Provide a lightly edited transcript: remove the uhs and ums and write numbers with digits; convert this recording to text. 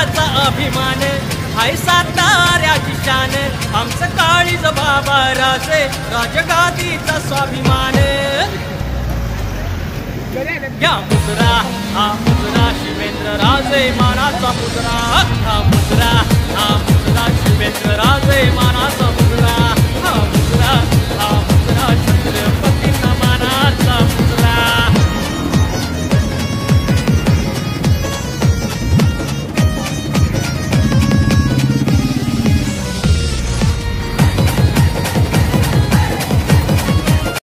मुजराचा अभिमान, हाय साताऱ्याची शान, आमचं काळीज बाबा राजे, राजगादीचा स्वाभिमान. या मुजरा, हा मुजरा शिवेंद्र राजे मानाचा मुजरा, हा मुजरा, हा मुजरा शिवेंद्र राजे मानाचा मुजरा.